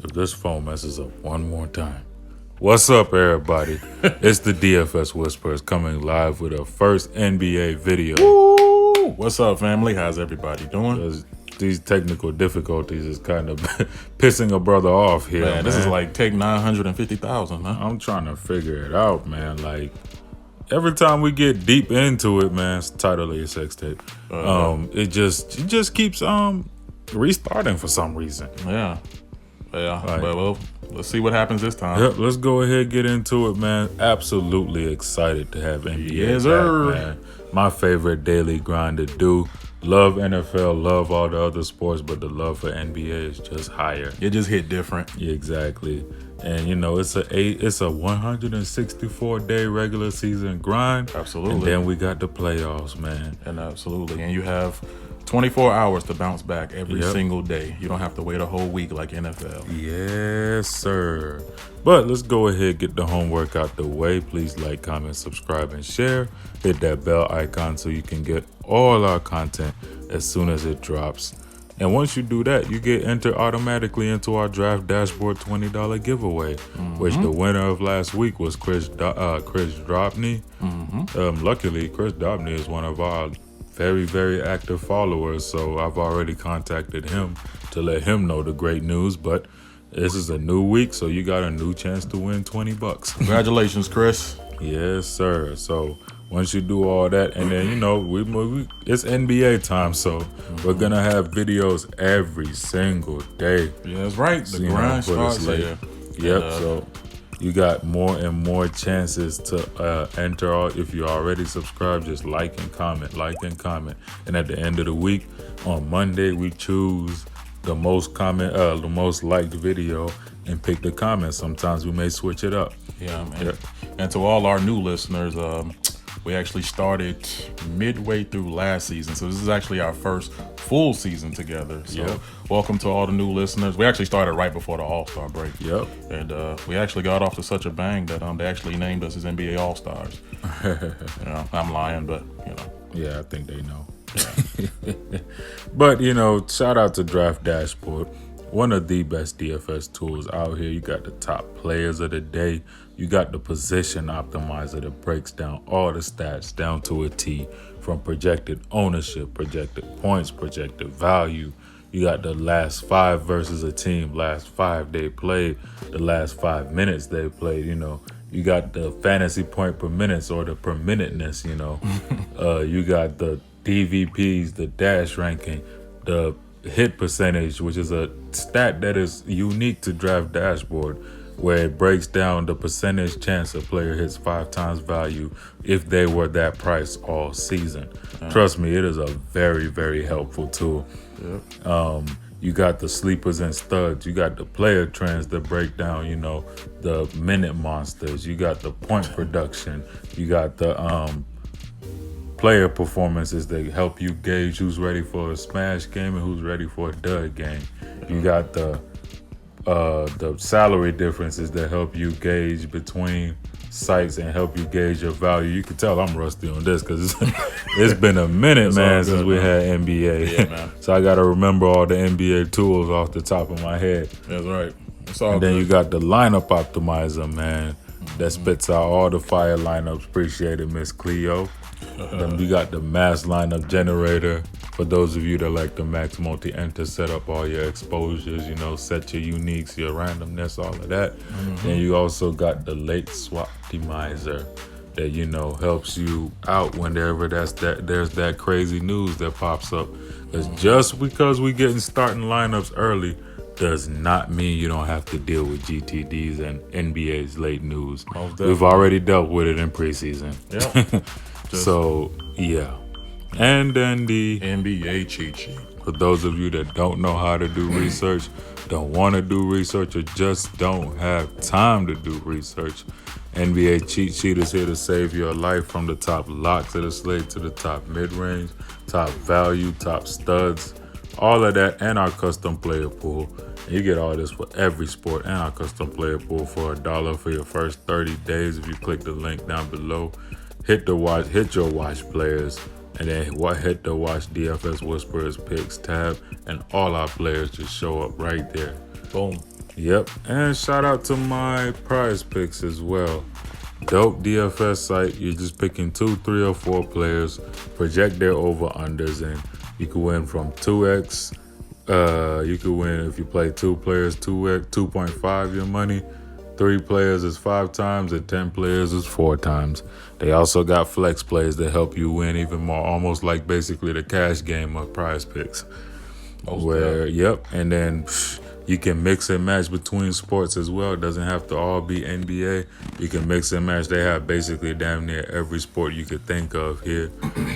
If this phone messes up one more time. What's up, everybody? It's the DFS Whisperers coming live with our first NBA video. Woo! What's up, family? How's everybody doing? These technical difficulties is kind of pissing a brother off here, man. This is like take 950,000, huh? I'm trying to figure it out, man. Like, every time we get deep into it, man, it's title of your sex tape. It just keeps restarting for some reason. Yeah. Like, well, let's see what happens this time. Yep, let's go ahead and get into it, man. Absolutely excited to have NBA Yes, back, sir. man. My favorite daily grind to do. Love NFL, love all the other sports, but the love for NBA is just higher. It just hit different. Yeah, exactly. And you know, it's a 164-day regular season grind. Absolutely. And then we got the playoffs, man. And absolutely. And you have 24 hours to bounce back every single day. You don't have to wait a whole week like NFL. Yes, sir. But let's go ahead, get the homework out the way. Please like, comment, subscribe, and share. Hit that bell icon so you can get all our content as soon as it drops. And once you do that, you get entered automatically into our Draft Dashboard $20 giveaway, which the winner of last week was Chris Dropney. Luckily, Chris Dropney is one of our very, very active followers, so I've already contacted him to let him know the great news. But this is a new week, so you got a new chance to win $20. Congratulations, Chris. Yes, sir. So once you do all that, and then, you know, it's NBA time, so we're gonna have videos every single day. Yeah, that's right. The You know, grind put us starts late. here. Yep. So you got more and more chances to enter. If you already subscribed, just like and comment. And at the end of the week, on Monday, we choose the most liked video and pick the comments. Sometimes we may switch it up. Yeah, man. Yep. And to all our new listeners, we actually started midway through last season. So this is actually our first full season together. So welcome to all the new listeners. We actually started right before the All-Star break. Yep. And we actually got off to such a bang that they actually named us as NBA All-Stars. You know, I'm lying, but, you know. Yeah, I think they know. But, you know, shout out to Draft Dashboard. One of the best DFS tools out here. You got the top players of the day. You got the position optimizer that breaks down all the stats down to a T, from projected ownership, projected points, projected value. You got the last 5 versus a team, last 5 they played, the last 5 minutes they played, you know. You got the fantasy point per minutes, or the per minuteness, you know. You got the DVPs, the dash ranking, the hit percentage, which is a stat that is unique to Draft Dashboard, where it breaks down the percentage chance a player hits 5 times value if they were that price all season. Trust me, it is a very, very helpful tool. You got the sleepers and studs. You got the player trends that break down, you know, the minute monsters. You got the point production. You got the player performances that help you gauge who's ready for a smash game and who's ready for a dud game. You got the salary differences that help you gauge between sites and help you gauge your value. You can tell I'm rusty on this because it's been a minute, man, since we had NBA. Yeah, man. So I got to remember all the NBA tools off the top of my head. That's right. It's all And then good. you got the lineup optimizer, man, that spits out all the fire lineups. Appreciate it, Miss Cleo. Then we got the mass lineup generator for those of you that like the max multi-enter, set up all your exposures, you know, set your uniques, your randomness, all of that. Then you also got the late swap optimizer that, you know, helps you out whenever there's that crazy news that pops up. Because just because we getting starting lineups early does not mean you don't have to deal with GTDs and NBA's late news. We've already dealt with it in preseason. Yeah. So, yeah. And then the NBA cheat sheet. for those of you that don't know how to do research, don't want to do research, or just don't have time to do research, NBA cheat sheet is here to save your life, from the top locks of the slate to the top mid-range, top value, top studs, all of that, and our custom player pool. And you get all this for every sport and our custom player pool for $1 for your first 30 days if you click the link down below. Hit your watch players, and then hit the watch DFS Whisperers picks tab, and all our players just show up right there. Boom. Yep. And shout out to my prize picks as well. Dope DFS site. You're just picking 2, 3, or 4 players, project their over-unders, and you can win from 2x. You can win if you play 2 players, 2x, 2.5 your money. 3 players is 5 times, and 10 players is 4 times. They also got flex plays that help you win even more, almost like basically the cash game of prize picks. Yep. And then you can mix and match between sports as well. It doesn't have to all be NBA. You can mix and match. They have basically damn near every sport you could think of here.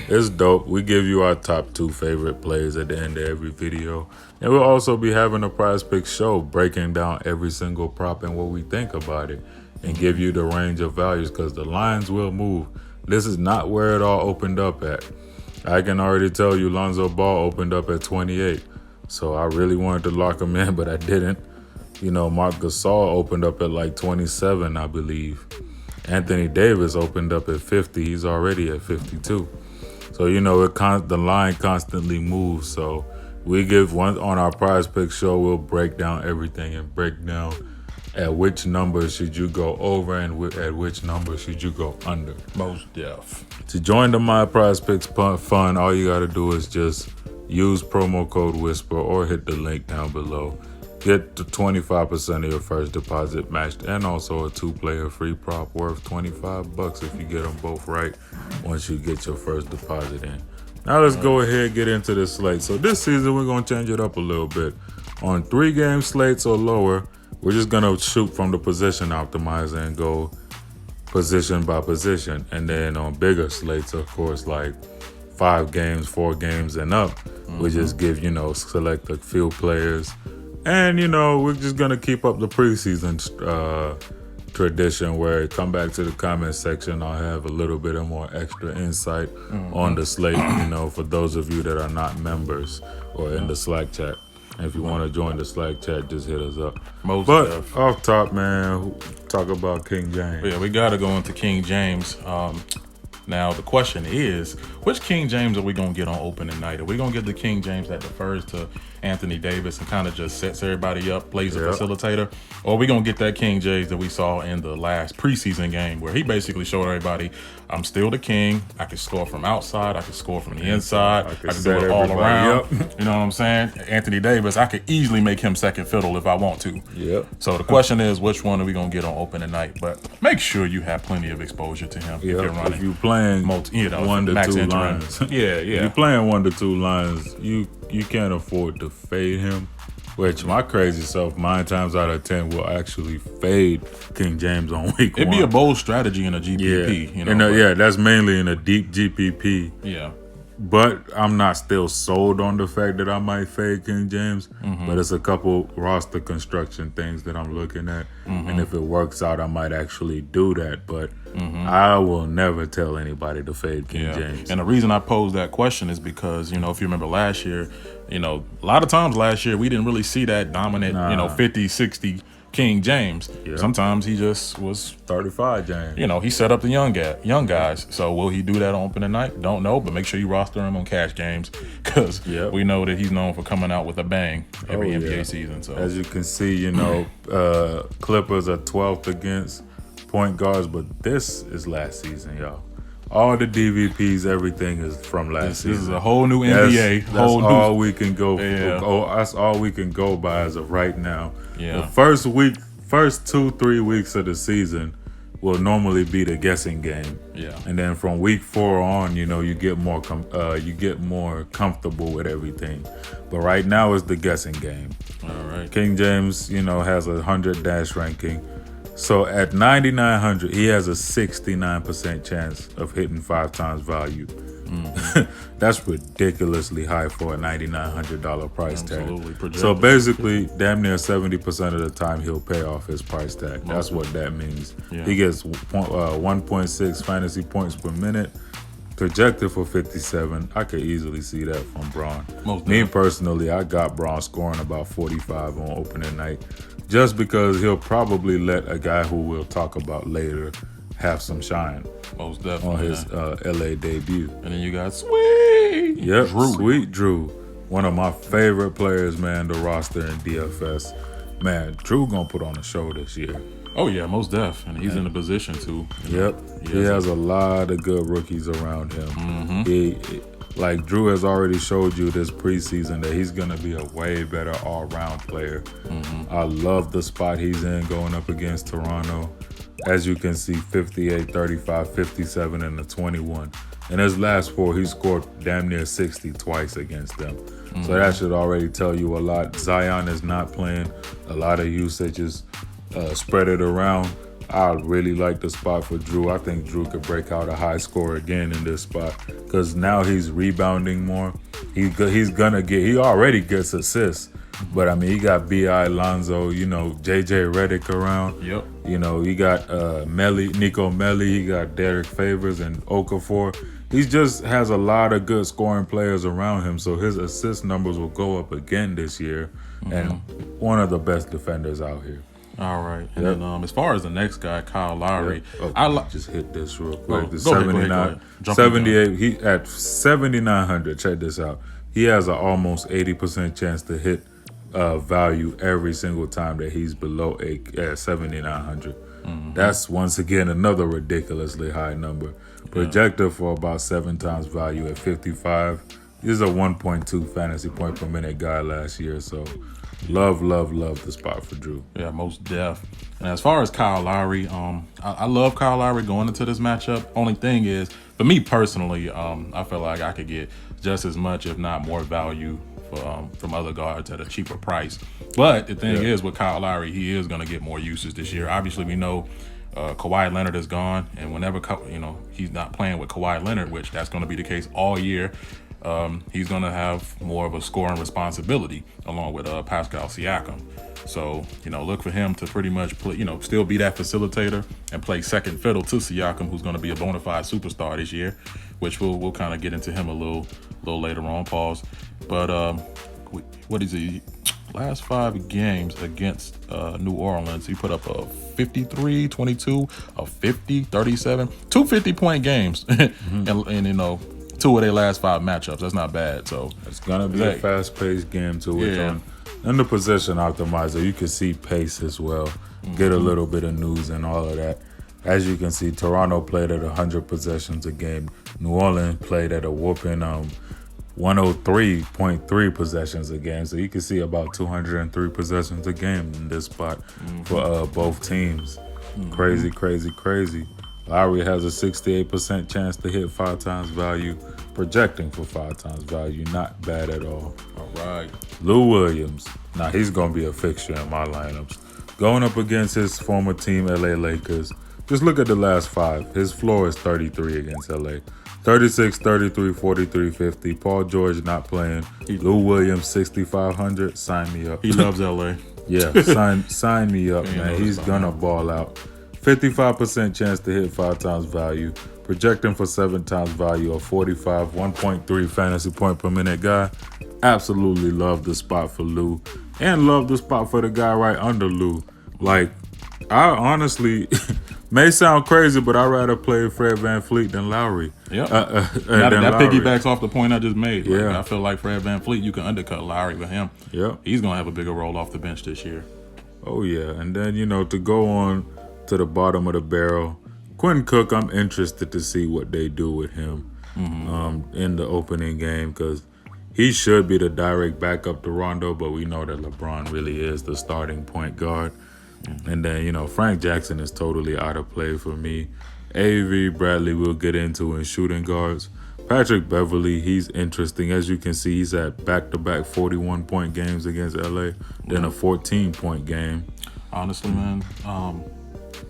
It's dope. We give you our top 2 favorite plays at the end of every video. And we'll also be having a prize pick show breaking down every single prop and what we think about it and give you the range of values because the lines will move. This is not where it all opened up at. I can already tell you Lonzo Ball opened up at 28. So I really wanted to lock him in, but I didn't. You know, Marc Gasol opened up at like 27, I believe. Anthony Davis opened up at 50. He's already at 52. So, you know, the line constantly moves. So we give one on our prize pick show. We'll break down everything and break down at which number should you go over and at which number should you go under. Most def. To join the My Prize Picks fun, all you got to do is just use promo code Whisper or hit the link down below. Get the 25% of your first deposit matched and also a 2-player free prop worth $25 if you get them both right once you get your first deposit in. Now let's go ahead and get into this slate. So this season we're going to change it up a little bit. On 3-game slates or lower, we're just going to shoot from the position optimizer and go position by position. And then on bigger slates, of course, like 5 games, 4 games and up, we just give, select a few players. And, we're just going to keep up the preseason tradition where come back to the comment section. I'll have a little bit of more extra insight on the slate, for those of you that are not members or in the Slack chat. And if you want to join the Slack chat, just hit us up. Off top, man, talk about King James. Yeah, we got to go into King James. Now, the question is, which King James are we going to get on opening night? Are we going to get the King James that defers to Anthony Davis and kind of just sets everybody up, plays a facilitator? Or are we going to get that King James that we saw in the last preseason game where he basically showed everybody, I'm still the king. I can score from outside. I can score from the inside. I can do it all around. You know what I'm saying? Anthony Davis, I could easily make him second fiddle if I want to. Yep. So the question is, which one are we going to get on opening night? But make sure you have plenty of exposure to him if you're running. If you're playing 1 to 2 lines. Yeah. If you're playing 1 to 2 lines, you can't afford to fade him. Which my crazy self, 9 times out of 10, will actually fade King James on week 1. It'd be a bold strategy in a GPP. That's mainly in a deep GPP. Yeah. But I'm not still sold on the fact that I might fade King James. But it's a couple roster construction things that I'm looking at. And if it works out, I might actually do that. But I will never tell anybody to fade King James. And the reason I posed that question is because, if you remember last year, a lot of times last year, we didn't really see that dominant, 50, 60 King James. Sometimes he just was 35 James. He set up the young guys. So will he do that on opening night? Don't know, but make sure you roster him on cash games because we know that he's known for coming out with a bang every NBA season. So as you can see, Clippers are 12th against point guards, but this is last season, y'all. All the DVPs, everything is from last season. This is a whole new NBA. That's all we can go. That's all we can go by as of right now. Yeah. The first 2-3 weeks of the season will normally be the guessing game. Yeah. And then from week 4 on, you get more comfortable with everything. But right now is the guessing game. All right. King James, has a 100 dash ranking. So at 9,900, he has a 69% chance of hitting 5 times value. That's ridiculously high for a $9,900 price tag. So basically, damn near 70% of the time, he'll pay off his price tag. That's what that means. Yeah. He gets 1.6 fantasy points per minute, projected for 57. I could easily see that from Braun. Me personally, I got Braun scoring about 45 on opening night, just because he'll probably let a guy who we'll talk about later have some shine. Most definitely. On his LA debut. And then you got Sweet Drew. One of my favorite players, man, to roster in DFS. Man, Drew gonna put on a show this year. Oh yeah, most def, and he's in a position to. Yep, he has a lot of good rookies around him. Like Drew has already showed you this preseason that he's gonna be a way better all-round player. I love the spot he's in going up against Toronto. As you can see, 58, 35, 57, and the 21. In his last 4, he scored damn near 60 twice against them. So that should already tell you a lot. Zion is not playing. A lot of usage is spread it around. I really like the spot for Drew. I think Drew could break out a high score again in this spot because now he's rebounding more. He already gets assists. But, I mean, he got B.I. Lonzo, J.J. Redick around. Yep. He got Nico Melli. He got Derek Favors and Okafor. He just has a lot of good scoring players around him, so his assist numbers will go up again this year. And one of the best defenders out here. All right. And then as far as the next guy, Kyle Lowry, Just hit this real quick. Go 79, ahead. 78. He at 7,900. Check this out. He has an almost 80% chance to hit value every single time that he's below 7,900. That's once again another ridiculously high number. Projected for about 7 times value at 55. He's a 1.2 fantasy point per minute guy last year, so love the spot for Drew. Yeah, most def. And as far as Kyle Lowry, I love Kyle Lowry going into this matchup. Only thing is, for me personally, I feel like I could get just as much, if not more, value from other guards at a cheaper price. But the thing is, with Kyle Lowry, he is going to get more usage this year. Obviously, we know Kawhi Leonard is gone, and whenever he's not playing with Kawhi Leonard, which that's going to be the case all year, he's going to have more of a scoring responsibility along with Pascal Siakam. So, look for him to pretty much play, still be that facilitator and play second fiddle to Siakam, who's going to be a bona fide superstar this year, which we'll kind of get into him a little later on. Pause. But what is he? Last 5 games against New Orleans, he put up a 53, 22, a 50, 37, 2 50-point games, and 2 of their last 5 matchups. That's not bad. So it's gonna be a fast-paced game too. Which on the possession optimizer, you can see pace as well. Get a little bit of news and all of that. As you can see, Toronto played at 100 possessions a game. New Orleans played at a whooping 103.3 possessions a game. So you can see about 203 possessions a game in this spot for both teams. Crazy. Lowry has a 68% chance to hit 5 times value, projecting for 5 times value. Not bad at all. All right. Lou Williams. Now he's going to be a fixture in my lineups. Going up against his former team, LA Lakers. Just look at the last 5. His floor is 33 against LA. 36, 33, 43, 50. Paul George not playing. Lou Williams, 6,500. Sign me up. He loves LA. Yeah, sign me up, man. He's gonna ball out. 55% chance to hit 5 times value. Projecting for 7 times value of 45. 1.3 fantasy point per minute guy. Absolutely love the spot for Lou. And love the spot for the guy right under Lou. Like, I honestly... may sound crazy, but I'd rather play Fred VanVleet than Lowry. Yeah, that piggybacks off the point I just made. I feel like Fred VanVleet, you can undercut Lowry with him. Yeah, he's gonna have a bigger role off the bench this year. Oh yeah, and then to go on to the bottom of the barrel, Quinn Cook. I'm interested to see what they do with him in the opening game because he should be the direct backup to Rondo, but we know that LeBron really is the starting point guard. And then, Frank Jackson is totally out of play for me. Avery Bradley we'll get into in shooting guards. Patrick Beverly, he's interesting. As you can see, he's at back-to-back 41-point games against LA, then a 14-point game. Honestly, man,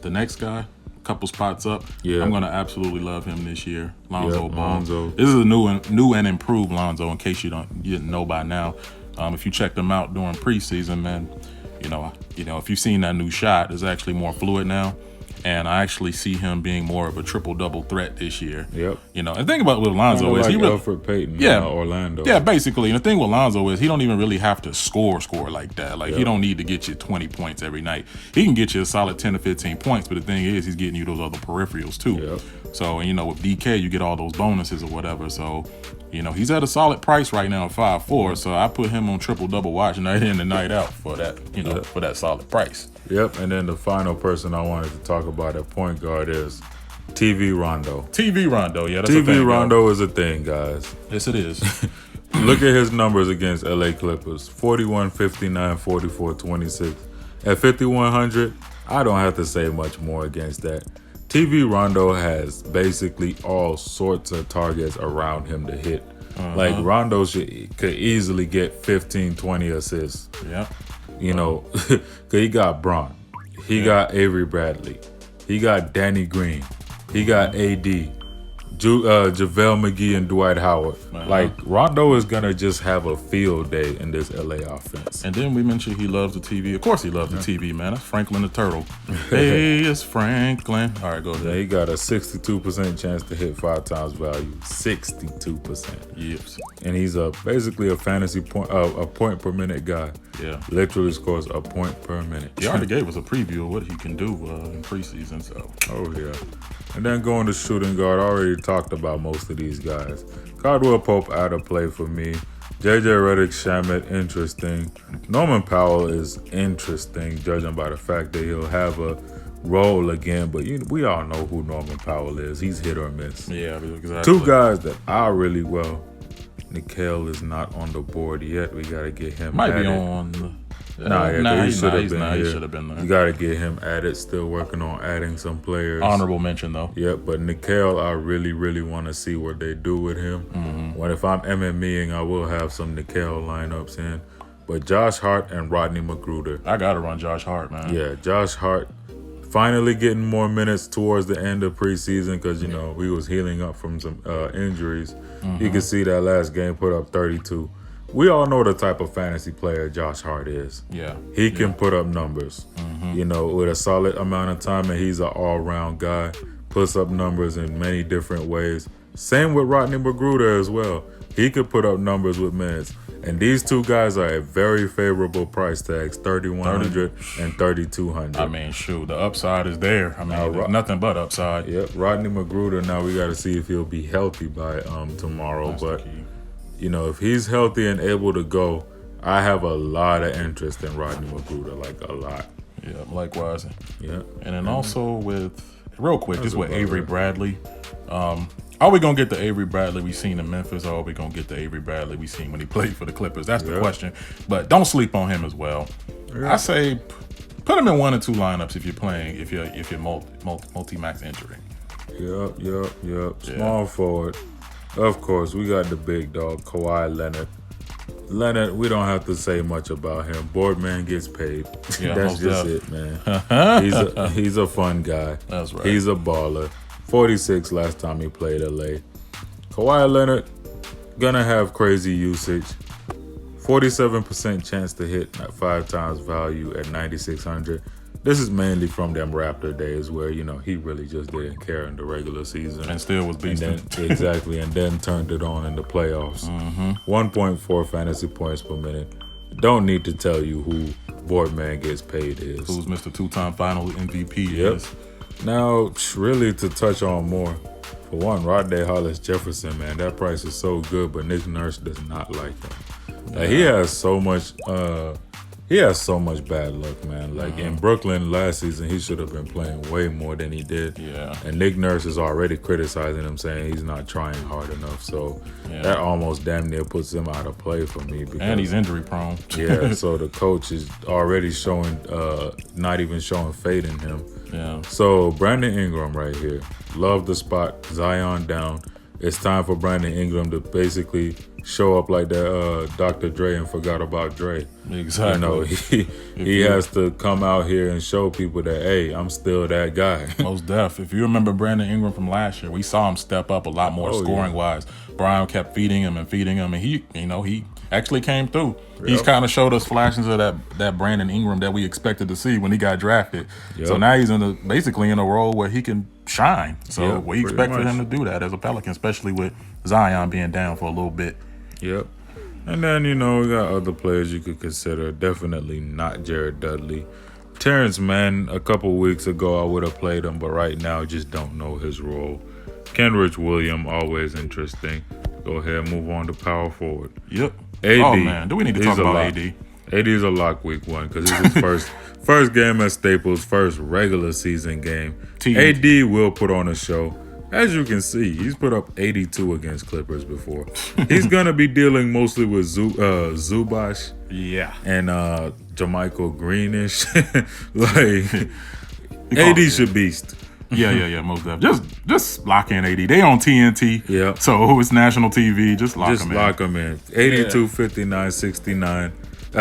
the next guy, a couple spots up, I'm going to absolutely love him this year. Lonzo Ball. This is a new and improved Lonzo, in case you didn't know by now. If you checked him out during preseason, man, if you've seen that new shot, it's actually more fluid now. And I actually see him being more of a triple-double threat this year. Yep. And the thing about with Lonzo is like he really, Alfred Payton, Orlando. Yeah, basically. And the thing with Lonzo is he don't even really have to score like that. Like he don't need to get you 20 points every night. He can get you a solid 10 to 15 points, but the thing is he's getting you those other peripherals too. Yep. So, and with DK you get all those bonuses or whatever. So, he's at a solid price right now at 5'4". So I put him on triple-double watch night in and night out for that, for that solid price. Yep, and then the final person I wanted to talk about at point guard is TV Rondo. TV Rondo, yeah, that's TV a thing. Rondo is a thing, guys. Yes, it is. Look at his numbers against LA Clippers. 41, 59, 44, 26. At 5,100, I don't have to say much more against that. TV Rondo has basically all sorts of targets around him to hit. Like Rondo could easily get 15, 20 assists. Yeah. Cause he got Braun, he got Avery Bradley, he got Danny Green, he got AD, JaVale McGee and Dwight Howard. Like Rondo is gonna just have a field day in this LA offense. And then we mentioned he loves the TV. Of course he loves the TV, man. That's Franklin the Turtle. Hey, it's Franklin. All right, go ahead. Yeah, he got a 62% chance to hit 5 times value. 62%. Yes. And he's basically a fantasy point, a point per minute guy. Yeah. Literally scores a point per minute. He already gave us a preview of what he can do in preseason. So. Oh yeah. And then going to shooting guard, I already talked about most of these guys. Caldwell Pope out of play for me. JJ Redick, Shamet, interesting. Norman Powell is interesting, judging by the fact that he'll have a role again. But we all know who Norman Powell is. He's hit or miss. Yeah, exactly. 2 guys that are really well. Nikhil is not on the board yet. We got to get him Might added. be on. He should have been here. He should have been there. You got to get him added. Still working on adding some players. Honorable mention, though. Yep, but Nikhil, I really, really want to see what they do with him. When if I'm MMEing, I will have some Nikhil lineups in. But Josh Hart and Rodney McGruder. I got to run Josh Hart, man. Yeah, Josh Hart finally getting more minutes towards the end of preseason because, he was healing up from some injuries. You can see that last game put up 32. We all know the type of fantasy player Josh Hart is. Yeah. He can put up numbers, with a solid amount of time, and he's an all-round guy. Puts up numbers in many different ways. Same with Rodney McGruder as well. He could put up numbers with minutes. And these 2 guys are at very favorable price tags, 3,100 and 3,200. I mean, shoot, the upside is there. I mean, there's nothing but upside. Yep, Rodney McGruder, now we got to see if he'll be healthy by tomorrow. That's but the key. if he's healthy and able to go, I have a lot of interest in Rodney McGruder, like a lot. Yeah, likewise. Yeah. And then also with, real quick, just with Avery Bradley. Are we going to get the Avery Bradley we seen in Memphis, or are we going to get the Avery Bradley we seen when he played for the Clippers? That's the question. But don't sleep on him as well. I say put him in 1 or 2 lineups if you're playing, if you're multi-max injury. Yep. Small forward. Of course, we got the big dog, Kawhi Leonard. Leonard, we don't have to say much about him. Boardman gets paid. Yeah, that's just it, man. He's a fun guy. That's right. He's a baller. 46 last time he played LA. Kawhi Leonard, gonna have crazy usage. 47% chance to hit at 5 times value at 9,600. This is mainly from them Raptor days where, he really just didn't care in the regular season. And still was beasting. Exactly, and then turned it on in the playoffs. 1.4 fantasy points per minute. Don't need to tell you who Boardman gets paid is. Who's Mr. 2-time final MVP is. Now, really to touch on more, for one, Rodney Hollis Jefferson, man, that price is so good, but Nick Nurse does not like him. Like, he has so much bad luck, man. Like in Brooklyn last season, he should have been playing way more than he did. Yeah. And Nick Nurse is already criticizing him, saying he's not trying hard enough. So that almost damn near puts him out of play for me. Because, and he's injury prone. Yeah. So the coach is already showing, not even showing faith in him. Yeah. So Brandon Ingram right here. Love the spot. Zion down. It's time for Brandon Ingram to basically show up like that Dr. Dre and forgot about Dre. Exactly. He has to come out here and show people that, hey, I'm still that guy. Most def. If you remember Brandon Ingram from last year, we saw him step up a lot more scoring wise. Brian kept feeding him, and he actually came through. He's Yep. kind of showed us flashes of that Brandon Ingram that we expected to see when he got drafted. So Yep. now he's basically in a role where he can shine. So Yep, we pretty expect for much. him to do that as a Pelican, especially with Zion being down for a little bit. Yep. And then, we got other players you could consider. Definitely not Jared Dudley. Terrence Mann, a couple weeks ago, I would have played him, but right now, just don't know his role. Kenrich Williams, always interesting. Go ahead, move on to power forward. Yep. AD. Oh, man. Do we need to talk he's a about lock. AD? AD is a lock week 1 because it's his first game at Staples, first regular season game. TNT. AD will put on a show. As you can see, he's put up 82 against Clippers before. He's going to be dealing mostly with Zubac Yeah. and Jermichael Greenish. Like, AD should beast. Yeah, most definitely. Just lock in AD. They on TNT. Yeah. So it's national TV. Just lock Just them in. lock him in. 82, 59, 69.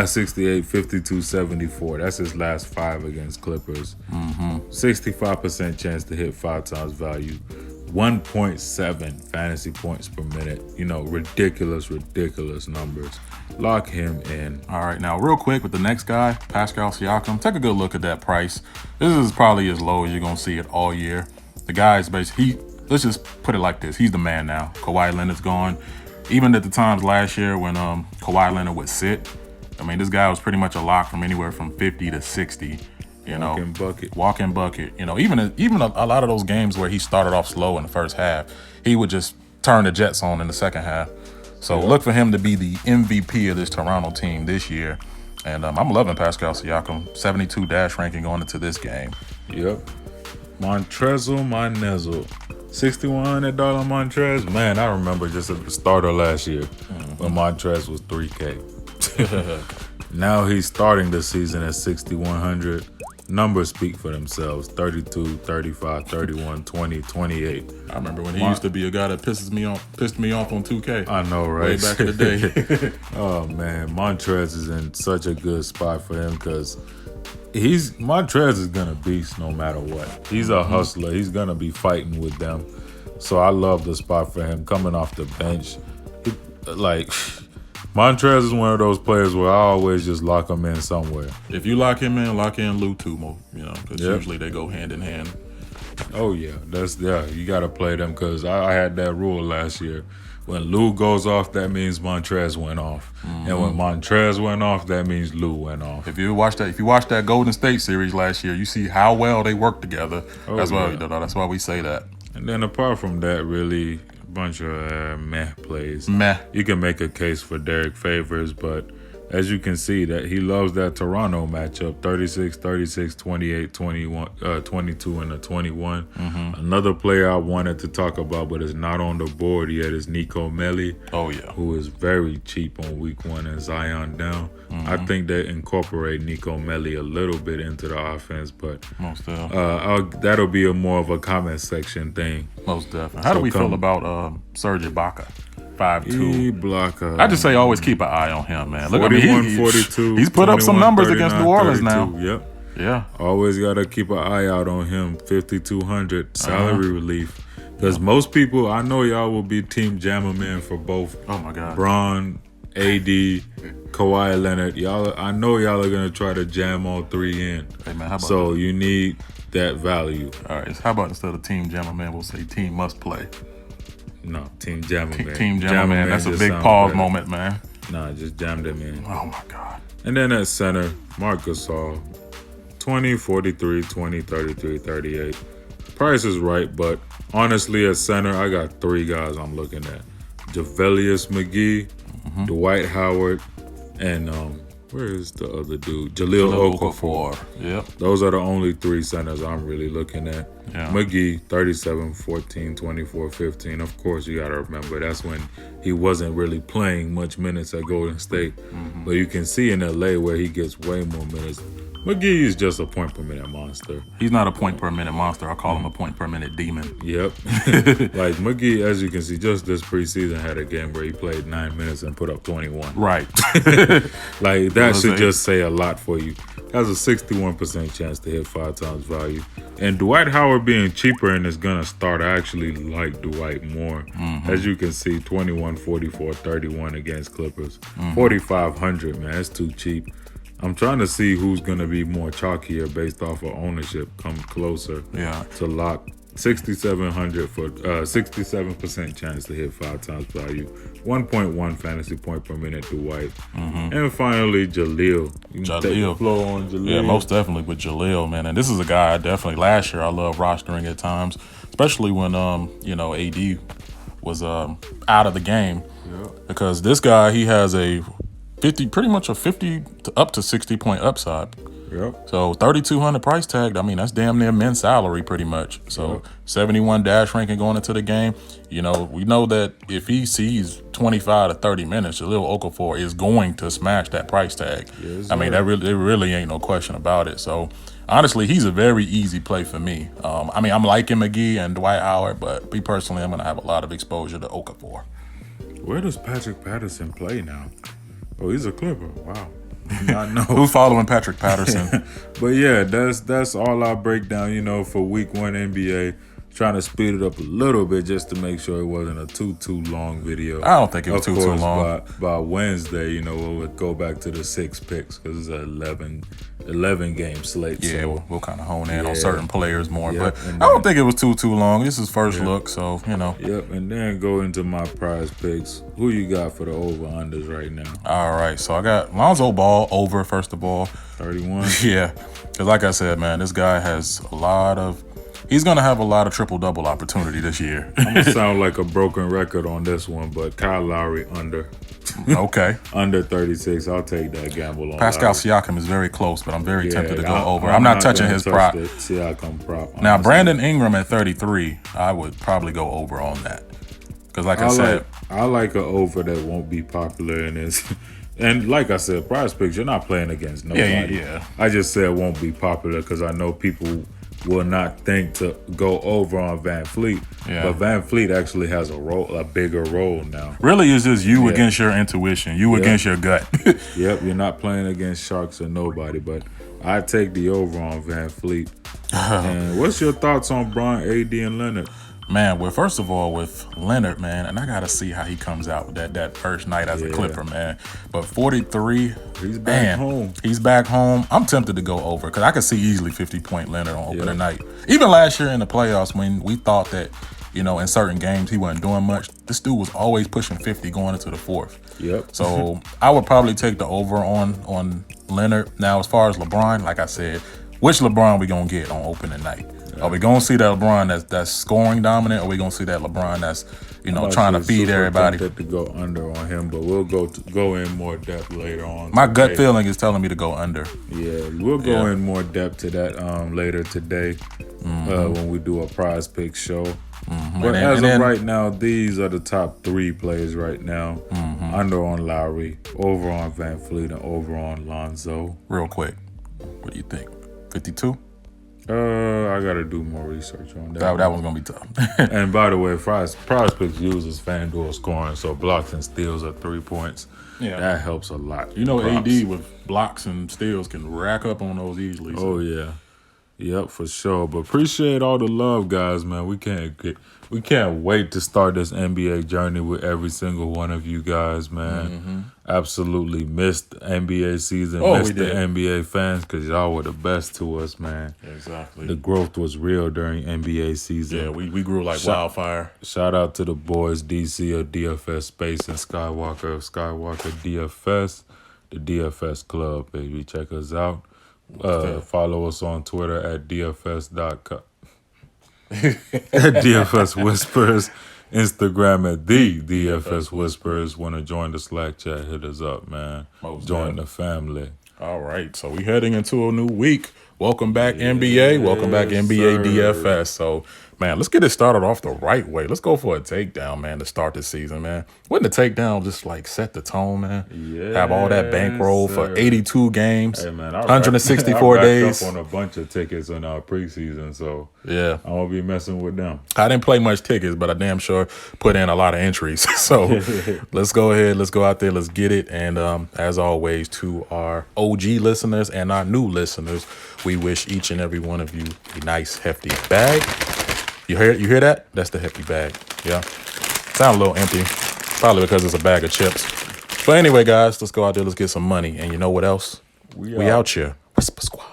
68, 52, 74. That's his last 5 against Clippers. 65% chance to hit 5 times value. 1.7 fantasy points per minute. Ridiculous numbers. Lock him in. All right, now real quick with the next guy, Pascal Siakam. Take a good look at that price. This is probably as low as you're gonna see it all year. The guy is basically, let's just put it like this: he's the man now. Kawhi Leonard's gone. Even at the times last year when Kawhi Leonard would sit, I mean, this guy was pretty much a lock from anywhere from 50 to 60. Walk-in bucket. Walk-in bucket. Even a lot of those games where he started off slow in the first half, he would just turn the Jets on in the second half. So look for him to be the MVP of this Toronto team this year. And I'm loving Pascal Siakam. 72 dash ranking going into this game. Yep. Montrezl. $6,100 Montrez. Man, I remember just at the start of last year when Montrez was $3K. Now he's starting the season at $6,100. Numbers speak for themselves. 32, 35, 31, 20, 28. I remember when he used to be a guy that pissed me off on 2K. I know, right? Way back in the day. Oh, man. Montrez is in such a good spot for him because Montrez is going to beast no matter what. He's a hustler. He's going to be fighting with them. So I love the spot for him coming off the bench. Montrez is one of those players where I always just lock him in somewhere. If you lock him in, lock in Lou Tumo, because usually they go hand in hand. Oh, yeah. You got to play them because I had that rule last year. When Lou goes off, that means Montrez went off. And when Montrez went off, that means Lou went off. If you watch that Golden State series last year, you see how well they work together. That's why we say that. And then apart from that, really, a bunch of meh plays. Meh. You can make a case for Derek Favors, but as you can see, that he loves that Toronto matchup, 36, 36, 28, 21, 22, and a 21. Another player I wanted to talk about, but is not on the board yet, is Nico Melli. Oh, yeah. Who is very cheap on week 1 and Zion down. I think they incorporate Nico Melli a little bit into the offense, but Most definitely. that'll be more of a comment section thing. Most definitely. How do we feel about Serge Ibaka? 5'2". Blocker. I just say always keep an eye on him, man. Look, 41, 42. He's put up some 21, numbers against 39, New Orleans 32. now. Yep. Yeah. Always got to keep an eye out on him. 5,200 salary relief. Because most people, I know y'all will be Team Jammer Man for both. Oh, my God. Bron, AD, Kawhi Leonard. I know y'all are going to try to jam all 3 in. Hey, man, how about So you need that value. All right. How about instead of Team Jammer Man, we'll say Team Must Play. No, Team Jammer Man. Team Jammer Man. That's a big pause moment, man. Nah, just jammed him in. Oh, my God. And then at center, Marc Gasol, 20, 43, 20, 33, 38. Price is right, but honestly, at center, I got 3 guys I'm looking at. Javelius McGee, Dwight Howard, and where is the other dude? Jahlil Okafor. Yep. Those are the only 3 centers I'm really looking at. Yeah. McGee, 37, 14, 24, 15. Of course, you got to remember that's when he wasn't really playing much minutes at Golden State. But you can see in LA where he gets way more minutes. McGee is just a point per minute monster. He's not a point per minute monster. I call him a point per minute demon. Yep. Like McGee, as you can see, just this preseason had a game where he played 9 minutes and put up 21. Right. Like that should just say a lot for you. has a 61% chance to hit 5 times value. And Dwight Howard being cheaper and is going to start, I actually like Dwight more. As you can see, 21, 44, 31 against Clippers. 4,500, man, that's too cheap. I'm trying to see who's going to be more chalkier based off of ownership, come closer to lock. 6,700 for 67% chance to hit 5 times value. 1.1 fantasy point per minute to White. And finally, Jaleel. Jaleel. Flow on Jaleel. Yeah, most definitely with Jaleel, man. And this is a guy I definitely last year I love rostering at times, especially when AD was out of the game. Because this guy, he has a 50 to up to 60 point upside. So 3,200 price tag. I mean, that's damn near men's salary pretty much. So 71 dash ranking going into the game. We know that if he sees 25 to 30 minutes, Jaleel Okafor is going to smash that price tag. I mean, there really ain't no question about it. So honestly, he's a very easy play for me. I'm liking McGee and Dwight Howard, but me personally, I'm going to have a lot of exposure to Okafor. Where does Patrick Patterson play now? Oh, he's a Clipper. Wow. Not know. Who's following Patrick Patterson? But yeah, that's all our breakdown, for week 1 NBA. Trying to speed it up a little bit just to make sure it wasn't a too long video. I don't think it was too long. By Wednesday, we'll go back to the 6 picks because it's an 11 game slate. Yeah, so we'll kind of hone in on certain players more. But I don't think it was too long. This is first look, so, Yep, and then go into my prize picks. Who you got for the over-unders right now? All right, so I got Lonzo Ball over, first of all. 31? Yeah, because like I said, man, this guy has he's going to have a lot of triple-double opportunity this year. I'm going to sound like a broken record on this one, but Kyle Lowry under. Okay. Under 36. I'll take that gamble on Pascal Lowry. Siakam is very close, but I'm very tempted to go over. I'm not touching his prop. Siakam prop. Honestly. Now, Brandon Ingram at 33, I would probably go over on that. Because like I said. I like an over that won't be popular in this. And like I said, prize picks, you're not playing against nobody. Yeah. I just said it won't be popular because I know people will not think to go over on Van Fleet. But Van Fleet actually has a bigger role now. Really, it's just you against your intuition, you against your gut. Yep, you're not playing against sharks or nobody, but I take the over on Van Fleet. And what's your thoughts on Bron, AD, and Leonard? Man, well, first of all, with Leonard, man, and I got to see how he comes out with that first night as a Clipper, man. But 43, he's back home. He's back home. I'm tempted to go over because I could see easily 50-point Leonard on opening night. Even last year in the playoffs when we thought that, in certain games he wasn't doing much, this dude was always pushing 50 going into the fourth. Yep. So I would probably take the over on Leonard. Now, as far as LeBron, like I said, which LeBron we going to get on opening night? Are we going to see that LeBron that's scoring dominant, or are we going to see that LeBron that's, trying to feed everybody? To go under on him, but we'll go in more depth later on. My gut feeling is telling me to go under. Yeah, we'll go in more depth to that later today when we do a prize pick show. But as of right now, these are the top 3 players right now. Under on Lowry, over on Van Fleet, and over on Lonzo. Real quick, what do you think? 52? I gotta do more research on that. That one's gonna be tough. And by the way, Prize Picks uses Fanduel scoring, so blocks and steals are 3 points. Yeah, that helps a lot. AD with blocks and steals can rack up on those easily. So. Oh yeah, yep, for sure. But appreciate all the love, guys. Man, we can't wait to start this NBA journey with every single one of you guys, man. Absolutely missed the NBA season, missed the NBA fans because y'all were the best to us, man. Exactly. The growth was real during NBA season. Yeah, we grew like wildfire. Shout out to the boys, DC of DFS Space and Skywalker DFS, the DFS Club, baby. Check us out. Follow us on Twitter at DFS.com. At DFS Whisperers, Instagram at the DFS Whisperers. Want to join the Slack chat? Hit us up, man. Join the family. All right, so we heading into a new week. Welcome back, NBA. Welcome back, NBA DFS. So, man, let's get it started off the right way. Let's go for a takedown, man, to start the season, man. Wouldn't the takedown just like set the tone, man? Yeah. Have all that bankroll for 82 games, Hey, man, 164 I days. up on a bunch of tickets in our preseason, so Yeah. I won't be messing with them. I didn't play much tickets, but I damn sure put in a lot of entries. So let's go ahead. Let's go out there. Let's get it. And as always, to our OG listeners and our new listeners, we wish each and every one of you a nice, hefty bag. You hear that? That's the hefty bag. Yeah. Sound a little empty. Probably because it's a bag of chips. But anyway, guys, let's go out there. Let's get some money. And you know what else? We out here. Whisper Squad.